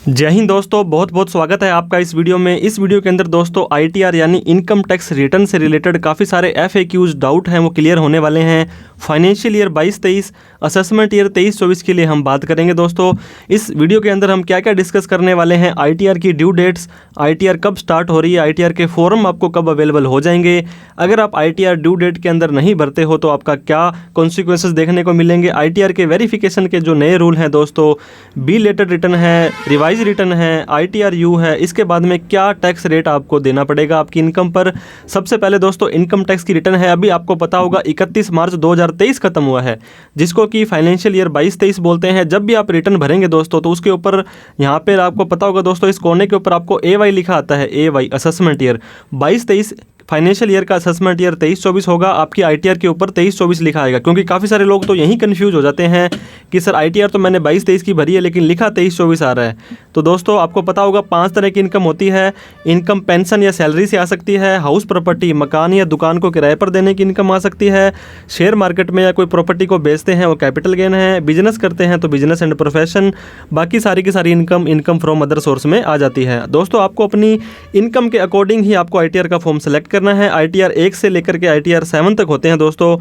जय हिंद दोस्तों, बहुत बहुत स्वागत है आपका इस वीडियो में। इस वीडियो के अंदर दोस्तों आईटीआर यानी इनकम टैक्स रिटर्न से रिलेटेड काफ़ी सारे एफएक्यूज डाउट हैं वो क्लियर होने वाले हैं। फाइनेंशियल ईयर 22-23, असेसमेंट ईयर 23-24 के लिए हम बात करेंगे दोस्तों। इस वीडियो के अंदर हम क्या क्या डिस्कस करने वाले हैं, आईटीआर की ड्यू डेट्स, आईटीआर कब स्टार्ट हो रही है, आईटीआर के फॉर्म आपको कब अवेलेबल हो जाएंगे, अगर आप आईटीआर ड्यू डेट के अंदर नहीं भरते हो तो आपका क्या कॉन्सिक्वेंसेस देखने को मिलेंगे, आईटीआर के वेरिफिकेशन के जो नए रूल हैं दोस्तों, बी लेटर रिटर्न है, रिवाइज रिटर्न है, आईटीआर यू है, इसके बाद में क्या टैक्स रेट आपको देना पड़ेगा आपकी इनकम पर। सबसे पहले दोस्तों इनकम टैक्स की रिटर्न है, अभी आपको पता होगा 31 मार्च 2023 खत्म हुआ है, जिसको कि फाइनेंशियल ईयर 22-23 बोलते हैं। जब भी आप रिटर्न भरेंगे दोस्तों तो उसके ऊपर यहाँ पे आपको पता होगा दोस्तों, इस कोने के ऊपर आपको AY लिखा आता है, AY assessment year 22-23 financial year का असेसमेंट ईयर 23-24 होगा, आपकी आईटीआर के ऊपर 23-24 लिखा आएगा। क्योंकि काफ़ी सारे लोग तो यहीं कंफ्यूज हो जाते हैं कि सर आईटीआर तो मैंने 22-23 की भरी है लेकिन लिखा 23-24 आ रहा है। तो दोस्तों आपको पता होगा 5 तरह की इनकम होती है। इनकम पेंशन या सैलरी से आ सकती है, हाउस प्रॉपर्टी मकान या दुकान को किराए पर देने की इनकम आ सकती है, शेयर मार्केट में या कोई प्रॉपर्टी को बेचते हैं वो कैपिटल गेन है, बिजनेस करते हैं तो बिजनेस एंड प्रोफेशन, बाकी सारी की सारी इनकम फ्रॉम अदर सोर्स में आ जाती है। दोस्तों आपको अपनी इनकम के अकॉर्डिंग ही आपको आईटीआर का फॉर्म सेलेक्ट करना है। आईटीआर 1 से लेकर के आईटीआर 7 तक होते हैं दोस्तों।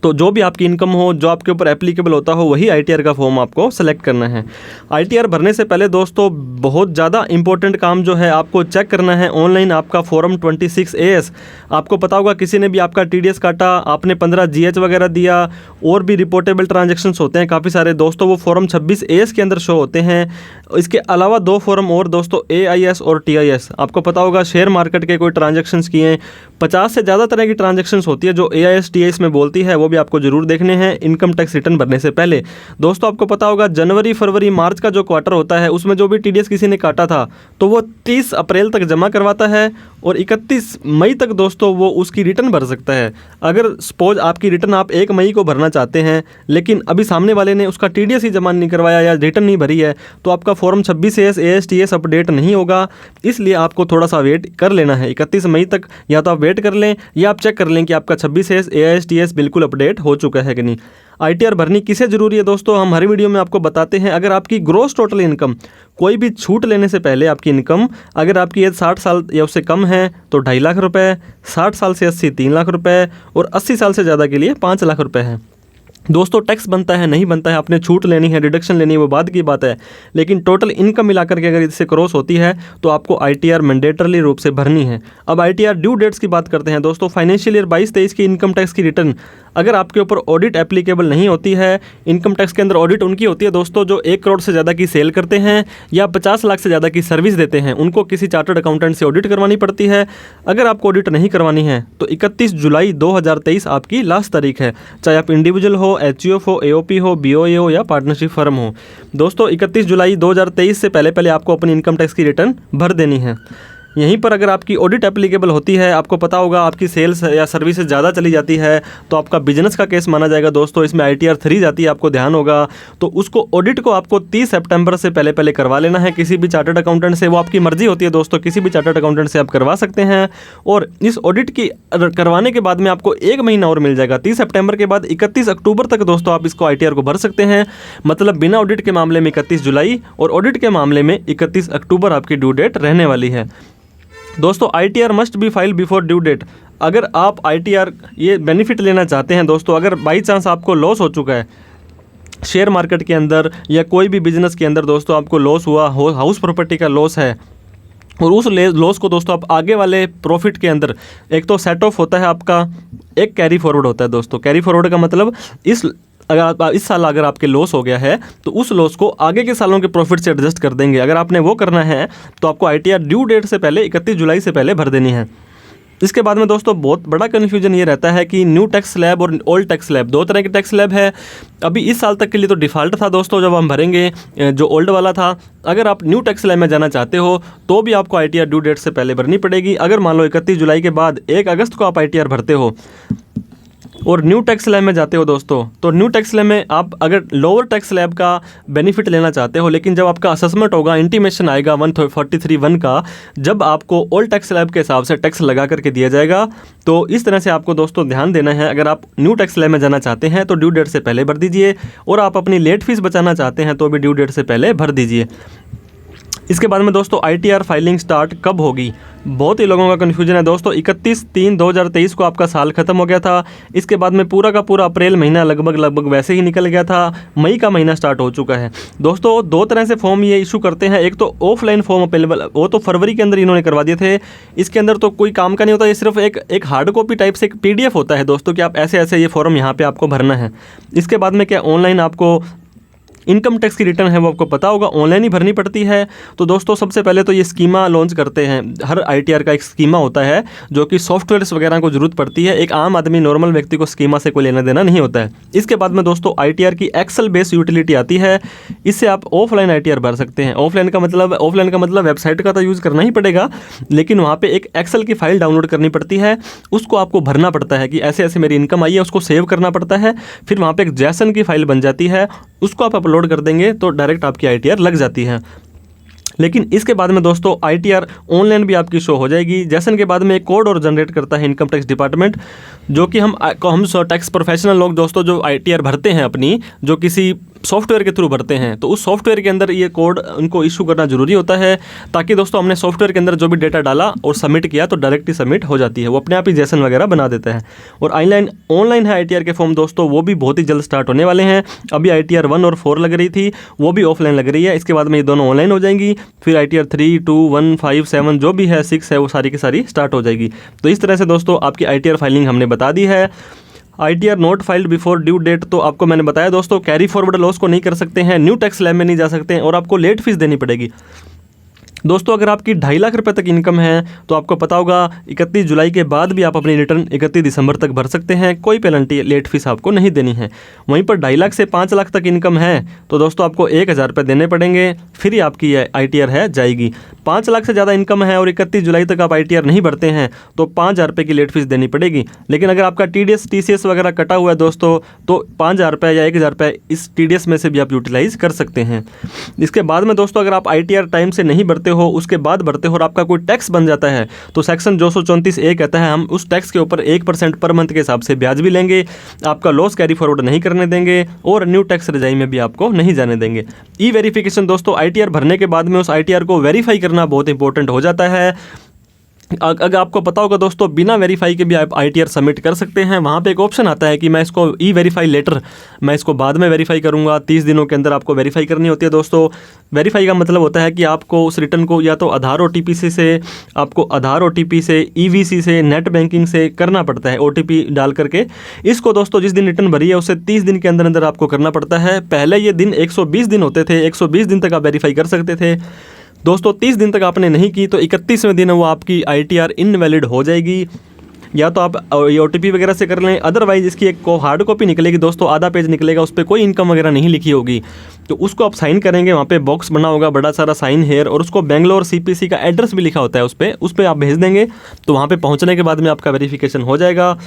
तो जो भी आपकी इनकम हो, जो आपके ऊपर एप्लीकेबल होता हो, वही आईटीआर का फॉर्म आपको सेलेक्ट करना है। आईटीआर भरने से पहले दोस्तों बहुत ज़्यादा इंपॉर्टेंट काम जो है आपको चेक करना है ऑनलाइन आपका फॉर्म 26AS। आपको पता होगा किसी ने भी आपका टीडीएस काटा, आपने 15 GH वगैरह दिया, और भी रिपोर्टेबल ट्रांजेक्शन्स होते हैं काफ़ी सारे दोस्तों, वो फॉर्म 26AS के अंदर शो होते हैं। इसके अलावा 2 फॉर्म और दोस्तों, AIS और TIS। आपको पता होगा शेयर मार्केट के कोई ट्रांजेक्शन्स किए, 50 से ज़्यादा तरह की ट्रांजेक्शन्स होती है जो AIS TIS में बोलती है, वो भी आपको जरूर देखने हैं इनकम टैक्स रिटर्न भरने से पहले। दोस्तों आपको पता होगा जनवरी फरवरी मार्च का जो क्वार्टर होता है उसमें जो भी टीडीएस किसी ने काटा था तो वो 30 अप्रैल तक जमा करवाता है और 31 मई तक दोस्तों वो उसकी रिटर्न भर सकता है। अगर सपोज आपकी रिटर्न आप 1 मई को भरना चाहते हैं लेकिन अभी सामने वाले ने उसका टीडीएस ही जमा नहीं करवाया या रिटर्न नहीं भरी है तो आपका फॉर्म 26AS ASTS अपडेट नहीं होगा। इसलिए आपको थोड़ा सा वेट कर लेना है 31 मई तक, या तो आप वेट कर लें या आप चेक कर लें कि आपका 26AS ASTS बिल्कुल अपडेट हो चुका है कि नहीं। आईटीआर भरनी किसे जरूरी है दोस्तों, हम हर वीडियो में आपको बताते हैं। अगर आपकी ग्रॉस टोटल इनकम, कोई भी छूट लेने से पहले आपकी इनकम, अगर आपकी एज 60 साल या उससे कम है तो 2.5 लाख रुपए, 60 साल से 80 3 लाख रुपए, और 80 साल से ज़्यादा के लिए 5 लाख रुपए है। दोस्तों टैक्स बनता है नहीं बनता है, आपने छूट लेनी है, डिडक्शन लेनी है, वो बात की बात है, लेकिन टोटल इनकम मिलाकर के अगर इससे क्रॉस होती है तो आपको आईटीआर मैंडेटरली रूप से भरनी है। अब आईटीआर ड्यू डेट्स की बात करते हैं दोस्तों। फाइनेंशियल ईयर 22-23 की इनकम टैक्स की रिटर्न अगर आपके ऊपर ऑडिट एप्लीकेबल नहीं होती है, इनकम टैक्स के अंदर ऑडिट उनकी होती है दोस्तों जो 1 करोड़ से ज़्यादा की सेल करते हैं या 50 लाख से ज़्यादा की सर्विस देते हैं, उनको किसी चार्टर्ड अकाउंटेंट से ऑडिट करवानी पड़ती है। अगर आपको ऑडिट नहीं करवानी है तो 31 जुलाई 2023 आपकी लास्ट तारीख है, चाहे आप इंडिविजुअल हो, HUF हो, AOP हो, BOA हो या पार्टनरशिप फर्म हो। दोस्तों 31 जुलाई 2023 से पहले पहले आपको अपनी इनकम टैक्स की रिटर्न भर देनी है। यहीं पर अगर आपकी ऑडिट एप्लीकेबल होती है, आपको पता होगा आपकी सेल्स या सर्विसेज ज़्यादा चली जाती है तो आपका बिजनेस का केस माना जाएगा दोस्तों, इसमें ITR 3 जाती है, आपको ध्यान होगा। तो उसको ऑडिट को आपको 30 सितंबर से पहले पहले करवा लेना है किसी भी चार्टर्ड अकाउंटेंट से। वो आपकी मर्जी होती है दोस्तों, किसी भी चार्टर्ड अकाउंटेंट से आप करवा सकते हैं। और इस ऑडिट की करवाने के बाद में आपको 1 महीना और मिल जाएगा, 30 सितंबर के बाद 31 अक्टूबर तक दोस्तों आप इसको ITR को भर सकते हैं। मतलब बिना ऑडिट के मामले में 31 जुलाई और ऑडिट के मामले में 31 अक्टूबर आपकी ड्यू डेट रहने वाली है। दोस्तों ITR must be file before due date. अगर आप आईटीआर ये बेनिफिट लेना चाहते हैं दोस्तों, अगर बाई चांस आपको लॉस हो चुका है शेयर मार्केट के अंदर या कोई भी बिजनेस के अंदर दोस्तों, आपको लॉस हुआ हो, हाउस प्रॉपर्टी का लॉस है, और उस लॉस को दोस्तों आप आगे वाले प्रॉफिट के अंदर, एक तो सेट ऑफ होता है आपका, एक कैरी फॉरवर्ड होता है दोस्तों। कैरी फॉरवर्ड का मतलब इस साल अगर आपके लॉस हो गया है तो उस लॉस को आगे के सालों के प्रॉफिट से एडजस्ट कर देंगे। अगर आपने वो करना है तो आपको आईटीआर ड्यू डेट से पहले 31 जुलाई से पहले भर देनी है। इसके बाद में दोस्तों बहुत बड़ा कन्फ्यूजन ये रहता है कि न्यू टैक्स स्लैब और ओल्ड टैक्स स्लैब, 2 तरह के टैक्स स्लैब है। अभी इस साल तक के लिए तो डिफ़ॉल्ट था दोस्तों जब हम भरेंगे जो ओल्ड वाला था। अगर आप न्यू टैक्स स्लैब में जाना चाहते हो तो भी आपको आईटीआर ड्यू डेट से पहले भरनी पड़ेगी। अगर मान लो 31 जुलाई के बाद 1 अगस्त को आप आईटीआर भरते हो और न्यू टैक्स स्लैब में जाते हो दोस्तों, तो न्यू टैक्स स्लैब में आप अगर लोअर टैक्स स्लैब का बेनिफिट लेना चाहते हो, लेकिन जब आपका असेसमेंट होगा, इंटीमेशन आएगा 143(1) का, जब आपको ओल्ड टैक्स स्लैब के हिसाब से टैक्स लगा करके दिया जाएगा। तो इस तरह से आपको दोस्तों ध्यान देना है। अगर आप न्यू टैक्स स्लैब में जाना चाहते हैं तो ड्यू डेट से पहले भर दीजिए, और आप अपनी लेट फीस बचाना चाहते हैं तो भी ड्यू डेट से पहले भर दीजिए। इसके बाद में दोस्तों ITR फाइलिंग स्टार्ट कब होगी, बहुत ही लोगों का कन्फ्यूजन है दोस्तों। 31/3/2023 को आपका साल खत्म हो गया था। इसके बाद में पूरा का पूरा अप्रैल महीना लगभग वैसे ही निकल गया था। मई का महीना स्टार्ट हो चुका है दोस्तों। दो तरह से फॉर्म ये इशू करते हैं, एक तो ऑफलाइन फॉर्म अवेलेबल, वो तो फरवरी के अंदर इन्होंने करवा दिए थे। इसके अंदर तो कोई काम का नहीं होता, ये सिर्फ एक हार्ड कॉपी टाइप से एक PDF होता है दोस्तों कि आप ऐसे ऐसे ये फॉर्म यहाँ पे आपको भरना है। इसके बाद में क्या ऑनलाइन आपको इनकम टैक्स की रिटर्न है वो आपको पता होगा ऑनलाइन ही भरनी पड़ती है। तो दोस्तों सबसे पहले तो ये स्कीमा लॉन्च करते हैं, हर ITR का एक स्कीमा होता है जो कि सॉफ्टवेयर्स वगैरह को जरूरत पड़ती है। एक आम आदमी नॉर्मल व्यक्ति को स्कीमा से कोई लेना देना नहीं होता है। इसके बाद में दोस्तों ITR की एक्सेल बेस्ड यूटिलिटी आती है, इससे आप ऑफलाइन ITR भर सकते हैं। ऑफलाइन का मतलब वेबसाइट का तो यूज़ करना ही पड़ेगा, लेकिन वहाँ पर एक एक्सेल की फाइल डाउनलोड करनी पड़ती है, उसको आपको भरना पड़ता है कि ऐसे ऐसे मेरी इनकम आई है, उसको सेव करना पड़ता है। फिर वहाँ पर एक जैसन की फाइल बन जाती है, उसको आप अपलोड कर देंगे तो डायरेक्ट आपकी ITR लग जाती है। लेकिन इसके बाद में दोस्तों ITR ऑनलाइन भी आपकी शो हो जाएगी। जैसन के बाद में एक कोड और जनरेट करता है इनकम टैक्स डिपार्टमेंट, जो कि हम टैक्स प्रोफेशनल लोग दोस्तों जो ITR भरते हैं अपनी, जो किसी सॉफ्टवेयर के थ्रू भरते हैं, तो उस सॉफ्टवेयर के अंदर ये कोड उनको इशू करना जरूरी होता है, ताकि दोस्तों हमने सॉफ्टवेयर के अंदर जो भी डेटा डाला और सबमिट किया तो डायरेक्ट ही सबमिट हो जाती है, वो अपने आप ही जैसन वगैरह बना देता है। और ऑनलाइन है ITR के फॉर्म दोस्तों, वो भी बहुत ही जल्द स्टार्ट होने वाले हैं। अभी ITR 1 और 4 लग रही थी, वो भी ऑफलाइन लग रही है। इसके बाद में ये दोनों ऑनलाइन हो जाएंगी। फिर ITR 3, 2, 1, 5, 7 जो भी है 6 है, वो सारी की सारी स्टार्ट हो जाएगी। तो इस तरह से दोस्तों आपकी ITR फाइलिंग हमने बता दी है। ITR not filed before due date, तो आपको मैंने बताया दोस्तों कैरी फॉरवर्ड लॉस को नहीं कर सकते हैं, न्यू टैक्स स्लैब में नहीं जा सकते हैं, और आपको लेट फीस देनी पड़ेगी। दोस्तों अगर आपकी 2.5 लाख रुपए तक इनकम है तो आपको पता होगा 31 जुलाई के बाद भी आप अपनी रिटर्न 31 दिसंबर तक भर सकते हैं, कोई पेनल्टी लेट फीस आपको नहीं देनी है। वहीं पर 2.5 लाख से 5 लाख तक इनकम है तो दोस्तों आपको 1,000 रुपये देने पड़ेंगे, फिर ही आपकी ITR है जाएगी। 5 लाख से ज़्यादा इनकम है और 31 जुलाई तक आप ITR नहीं भरते हैं तो 5,000 रुपये की लेट फीस देनी पड़ेगी। लेकिन अगर आपका TDS TCS वगैरह कटा हुआ है दोस्तों, तो 5,000 रुपये या 1,000 रुपये इस TDS में से भी आप यूटिलाइज़ कर सकते हैं। इसके बाद में दोस्तों अगर आप ITR टाइम से नहीं भरते हो, उसके बाद भरते हो और आपका कोई टैक्स बन जाता है, तो सेक्शन 234A कहता है हम उस टैक्स के ऊपर 1% पर मंथ के हिसाब से ब्याज भी लेंगे, आपका लॉस कैरी फॉरवर्ड नहीं करने देंगे और न्यू टैक्स रेजाइम में भी आपको नहीं जाने देंगे। वेरिफिकेशन दोस्तों ITR भरने के बाद में उस ITR को वेरीफाई करना बहुत इंपॉर्टेंट हो जाता है। अगर आपको पता होगा दोस्तों, बिना वेरीफाई के भी आप ITR सबमिट कर सकते हैं। वहाँ पे एक ऑप्शन आता है कि मैं इसको वेरीफाई लेटर, मैं इसको बाद में वेरीफाई करूँगा, 30 दिनों के अंदर आपको वेरीफाई करनी होती है दोस्तों। वेरीफाई का मतलब होता है कि आपको उस रिटर्न को या तो आधार OTP से आपको आधार OTP से, EVC से, नेट बैंकिंग से करना पड़ता है, OTP डाल करके। इसको दोस्तों जिस दिन रिटर्न भरी है उससे 30 दिन के अंदर अंदर आपको करना पड़ता है। पहले ये दिन 120 दिन होते थे, 120 दिन तक आप वेरीफाई कर सकते थे दोस्तों। 30 दिन तक आपने नहीं की तो 31वें दिन वो आपकी ITR इनवैलिड हो जाएगी। या तो आप ये OTP वगैरह से कर लें, अदरवाइज इसकी एक हार्ड कॉपी निकलेगी दोस्तों, आधा पेज निकलेगा, उस पर कोई इनकम वगैरह नहीं लिखी होगी, तो उसको आप साइन करेंगे। वहाँ पे बॉक्स बना होगा बड़ा सारा साइन हेयर, और उसको बेंगलोर CPC का एड्रेस भी लिखा होता है उस पर आप भेज देंगे, तो वहाँ पर पहुँचने के बाद में आपका वेरीफिकेशन हो जाएगा।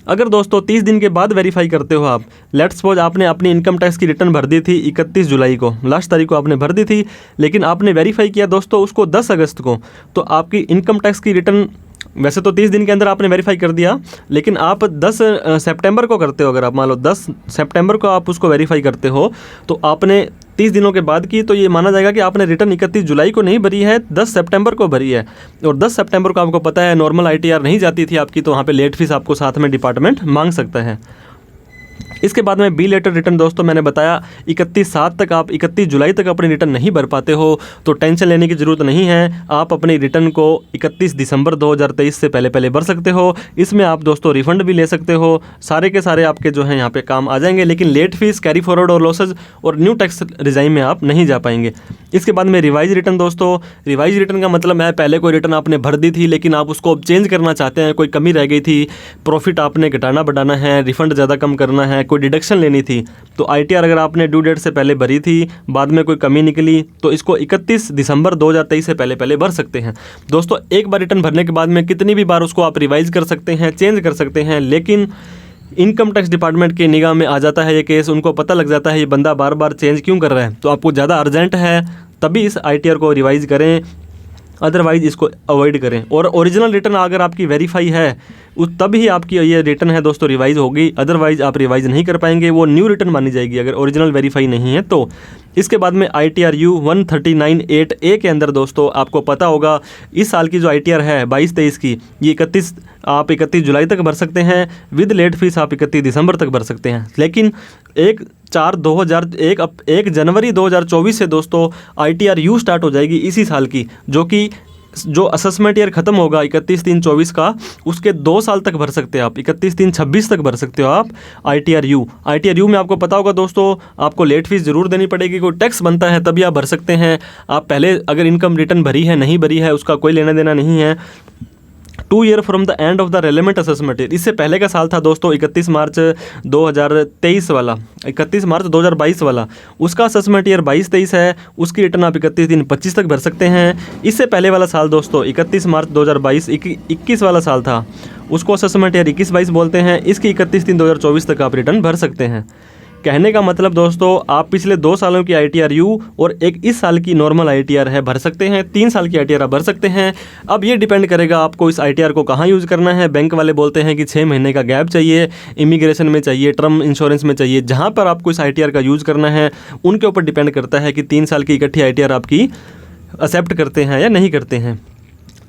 अगर दोस्तों 30 दिन के बाद वेरीफाई करते हो आप, लेट्स सपोज आपने अपनी इनकम टैक्स की रिटर्न भर दी थी 31 जुलाई को, लास्ट तारीख को आपने भर दी थी, लेकिन आपने वेरीफाई किया दोस्तों उसको 10 अगस्त को, तो आपकी इनकम टैक्स की रिटर्न वैसे तो 30 दिन के अंदर आपने वेरीफाई कर दिया, लेकिन आप 10 सितंबर को करते हो, अगर आप मान लो 10 सितंबर को आप उसको वेरीफाई करते हो तो आपने 30 दिनों के बाद की, तो ये माना जाएगा कि आपने रिटर्न 31 जुलाई को नहीं भरी है, 10 सितंबर को भरी है। और 10 सितंबर को आपको पता है नॉर्मल ITR नहीं जाती थी आपकी, तो वहाँ पे लेट फीस आपको साथ में डिपार्टमेंट मांग सकता है। इसके बाद में बी लेटर रिटर्न दोस्तों मैंने बताया 31/7 तक आप 31 जुलाई तक अपनी रिटर्न नहीं भर पाते हो तो टेंशन लेने की ज़रूरत नहीं है। आप अपनी रिटर्न को 31 दिसंबर 2023 से पहले भर सकते हो। इसमें आप दोस्तों रिफंड भी ले सकते हो, सारे के सारे आपके जो हैं यहाँ पे काम आ जाएंगे, लेकिन लेट फीस, कैरी फॉरवर्ड और लॉसेज और न्यू टैक्स रिजाइम में आप नहीं जा पाएंगे। इसके बाद में रिवाइज रिटर्न दोस्तों, रिवाइज रिटर्न का मतलब है पहले कोई रिटर्न आपने भर दी थी लेकिन आप उसको चेंज करना चाहते हैं, कोई कमी रह गई थी, प्रॉफिट आपने घटाना बढ़ाना है, रिफंड ज़्यादा कम करना है, कोई डिडक्शन लेनी थी, तो ITR अगर आपने ड्यू डेट से पहले भरी थी, बाद में कोई कमी निकली, तो इसको 31 दिसंबर 2023 से पहले भर सकते हैं। दोस्तों एक बार रिटर्न भरने के बाद में कितनी भी बार उसको आप रिवाइज कर सकते हैं, चेंज कर सकते हैं, लेकिन इनकम टैक्स डिपार्टमेंट की निगाह में आ जाता है ये केस, उनको पता लग जाता है ये बंदा बार बार चेंज क्यों कर रहा है, तो आपको ज़्यादा अर्जेंट है तभी इस ITR को रिवाइज करें। अदरवाइज इसको अवॉइड करें। और ओरिजिनल रिटर्न अगर आपकी वेरीफाई है तब ही आपकी ये रिटर्न है दोस्तों रिवाइज होगी, अदरवाइज आप रिवाइज नहीं कर पाएंगे, वो न्यू रिटर्न मानी जाएगी अगर ओरिजिनल वेरीफाई नहीं है तो। इसके बाद में ITRU 139(8)A के अंदर दोस्तों आपको पता होगा इस साल की जो ITR है 22-23 की, ये 31 जुलाई तक भर सकते हैं, विद लेट फीस आप 31 दिसंबर तक भर सकते हैं। लेकिन 1 जनवरी 2024 से दोस्तों ITRU स्टार्ट हो जाएगी इसी साल की, जो असेसमेंट ईयर खत्म होगा 31/3/24 का, उसके 2 साल तक भर सकते हैं आप, 31/3/26 तक भर सकते हो आप ITRU में आपको पता होगा दोस्तों आपको लेट फीस जरूर देनी पड़ेगी, कोई टैक्स बनता है तभी आप भर सकते हैं। आप पहले अगर इनकम रिटर्न भरी है नहीं भरी है उसका कोई लेना देना नहीं है। 2 year from the end of the relevant assessment year, इससे पहले का साल था दोस्तों 31 मार्च 2023 वाला, 31 मार्च 2022 वाला, उसका असेसमेंट ईयर 22-23 है, उसकी रिटर्न आप 31/3/25 तक भर सकते हैं। इससे पहले वाला साल दोस्तों 31 मार्च 2022 21 वाला साल था, उसको असेसमेंट ईयर 21-22 बोलते हैं, इसकी 31/3/2024 तक आप रिटर्न भर सकते हैं। कहने का मतलब दोस्तों आप पिछले 2 सालों की ITRU और एक इस साल की नॉर्मल ITR है भर सकते हैं, 3 साल की ITR आप भर सकते हैं। अब ये डिपेंड करेगा आपको इस ITR को कहाँ यूज़ करना है। बैंक वाले बोलते हैं कि 6 महीने का गैप चाहिए, इमिग्रेशन में चाहिए, टर्म इंश्योरेंस में चाहिए, जहाँ पर आपको इस ITR का यूज़ करना है उनके ऊपर डिपेंड करता है कि 3 साल की इकट्ठी ITR आपकी एक्सेप्ट करते हैं या नहीं करते हैं।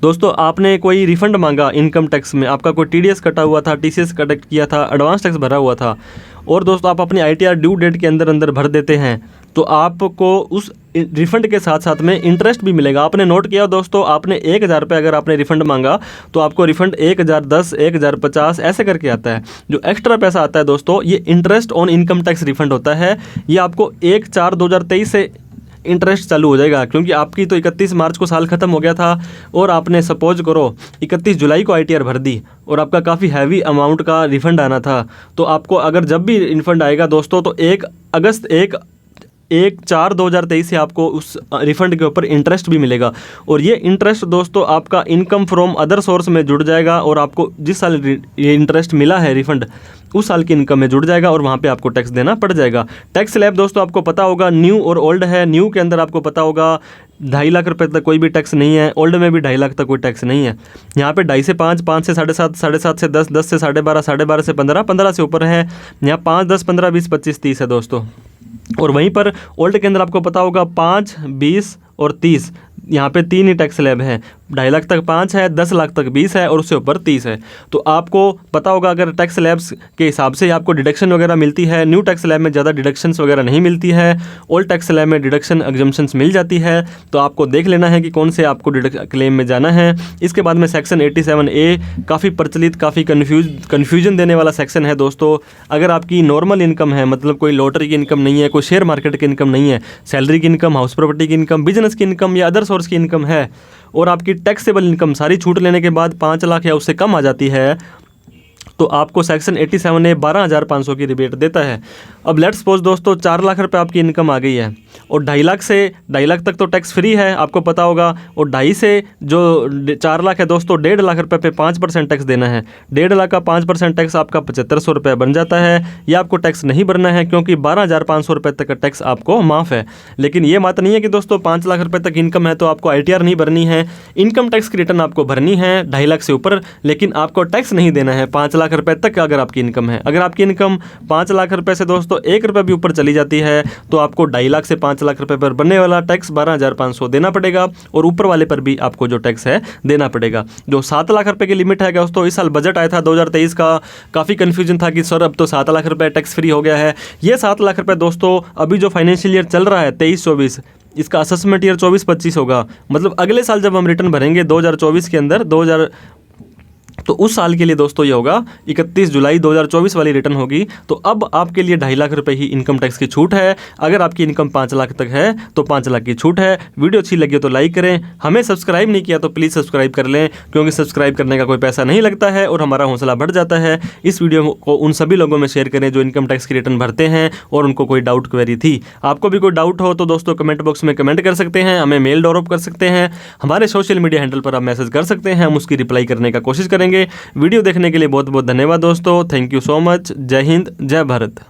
दोस्तों आपने कोई रिफ़ंड मांगा इनकम टैक्स में, आपका कोई TDS कटा हुआ था, TCS कलेक्ट किया था, एडवांस टैक्स भरा हुआ था, और दोस्तों आप अपनी ITR ड्यू डेट के अंदर भर देते हैं तो आपको उस रिफ़ंड के साथ साथ में इंटरेस्ट भी मिलेगा। आपने नोट किया दोस्तों, आपने 1000 रुपये अगर आपने रिफ़ंड मांगा तो आपको रिफ़ंड 1010, 1050 ऐसे करके आता है। जो एक्स्ट्रा पैसा आता है दोस्तों ये interest on income tax refund होता है, ये आपको 1/4/2023 से इंटरेस्ट चालू हो जाएगा, क्योंकि आपकी तो 31 मार्च को साल ख़त्म हो गया था और आपने सपोज करो 31 जुलाई को ITR भर दी और आपका काफ़ी हैवी अमाउंट का रिफ़ंड आना था, तो आपको अगर जब भी रिफ़ंड आएगा दोस्तों तो 1/4/2023 से आपको उस रिफ़ंड के ऊपर इंटरेस्ट भी मिलेगा, और ये इंटरेस्ट दोस्तों आपका इनकम फ्रॉम अदर सोर्स में जुड़ जाएगा और आपको जिस साल ये इंटरेस्ट मिला है रिफ़ंड उस साल की इनकम में जुड़ जाएगा और वहाँ पे आपको टैक्स देना पड़ जाएगा। टैक्स स्लैब दोस्तों आपको पता होगा न्यू और ओल्ड है। न्यू के अंदर आपको पता होगा 2.5 लाख रुपए तक कोई भी टैक्स नहीं है, ओल्ड में भी 2.5 लाख तक कोई टैक्स नहीं है। यहाँ पे 2.5 से 5, 5 से 7.5, 7.5 से 10, 10 से 12.5, 12.5 से 15, 15 से ऊपर है। यहाँ 5, 10, 15, 20, 25, 30 है दोस्तों। और वहीं पर ओल्ड के अंदर आपको पता होगा 5, 20 और 30, यहाँ पे 3 ही टैक्स स्लैब हैं। 2.5 लाख तक 5 है, 10 लाख तक 20 है और उससे ऊपर 30 है। तो आपको पता होगा अगर टैक्स स्लैब्स के हिसाब से आपको डिडक्शन वगैरह मिलती है। न्यू टैक्स स्लैब में ज़्यादा डिडक्शंस वगैरह नहीं मिलती है, ओल्ड टैक्स स्लैब में डिडक्शन एग्जम्पशंस मिल जाती है। तो आपको देख लेना है कि कौन से आपको क्लेम में जाना है। इसके बाद में सेक्शन 87A काफ़ी प्रचलित, काफ़ी कन्फ्यूजन देने वाला सेक्शन है दोस्तों। अगर आपकी नॉर्मल इनकम है, मतलब कोई लॉटरी की इनकम नहीं है, कोई शेयर मार्केट की इनकम नहीं है, सैलरी की इनकम, हाउस प्रॉपर्टी की इनकम, बिजनेस की इनकम या अदर सोर्स की इनकम है और आपकी टैक्सेबल इनकम सारी छूट लेने के बाद 5 लाख या उससे कम आ जाती है तो आपको सेक्शन 87A 12,500 की रिबेट देता है। अब लेट्स सपोज दोस्तों 4 लाख रुपए आपकी इनकम आ गई है और 2.5 लाख तक तो टैक्स फ्री है आपको पता होगा, और 2.5 से जो 4 लाख है दोस्तों 1.5 लाख रुपए पे 5% टैक्स देना है। 1.5 लाख का 5% टैक्स आपका 7500 रुपये बन जाता है। ये आपको टैक्स नहीं भरना है क्योंकि 12,500 रुपये तक का टैक्स आपको माफ़ है। लेकिन ये बात नहीं है कि दोस्तों 5 लाख रुपये तक इनकम है तो आपको ITR नहीं भरनी है। इनकम टैक्स की रिटर्न आपको भरनी है 2.5 लाख से ऊपर, लेकिन आपको टैक्स नहीं देना है 5 लाख रुपए तक अगर आपकी इनकम है। अगर आपकी इनकम 5 लाख रुपए से दोस्तों 1 रुपये भी ऊपर चली जाती है तो आपको 2.5 लाख से 5 लाख रुपए पर बनने वाला टैक्स 12,500 देना पड़ेगा और ऊपर वाले पर भी आपको जो टैक्स है देना पड़ेगा। जो 7 लाख रुपए की लिमिट है दोस्तों, इस साल बजट आया था 2023 का, काफ़ी कन्फ्यूजन था कि सर अब तो 7 लाख रुपए टैक्स फ्री हो गया है। ये 7 लाख रुपए दोस्तों अभी जो फाइनेंशियल ईयर चल रहा है 23-24, इसका असेसमेंट ईयर 24-25 होगा, मतलब अगले साल जब हम रिटर्न भरेंगे 2024 के अंदर तो उस साल के लिए दोस्तों ये होगा 31 जुलाई 2024 वाली रिटर्न होगी। तो अब आपके लिए 2.5 लाख रुपए ही इनकम टैक्स की छूट है। अगर आपकी इनकम 5 लाख तक है तो 5 लाख की छूट है। वीडियो अच्छी लगी हो तो लाइक करें, हमें सब्सक्राइब नहीं किया तो प्लीज़ सब्सक्राइब कर लें क्योंकि सब्सक्राइब करने का कोई पैसा नहीं लगता है और हमारा हौसला बढ़ जाता है। इस वीडियो को उन सभी लोगों में शेयर करें जो इनकम टैक्स की रिटर्न भरते हैं और उनको कोई डाउट क्वेरी थी। आपको भी कोई डाउट हो तो दोस्तों कमेंट बॉक्स में कमेंट कर सकते हैं, हमें मेल ड्रॉप कर सकते हैं, हमारे सोशल मीडिया हैंडल पर आप मैसेज कर सकते हैं, हम उसकी रिप्लाई करने का कोशिश करेंगे। वीडियो देखने के लिए बहुत बहुत धन्यवाद दोस्तों। Thank you so much. जय हिंद, जय भारत।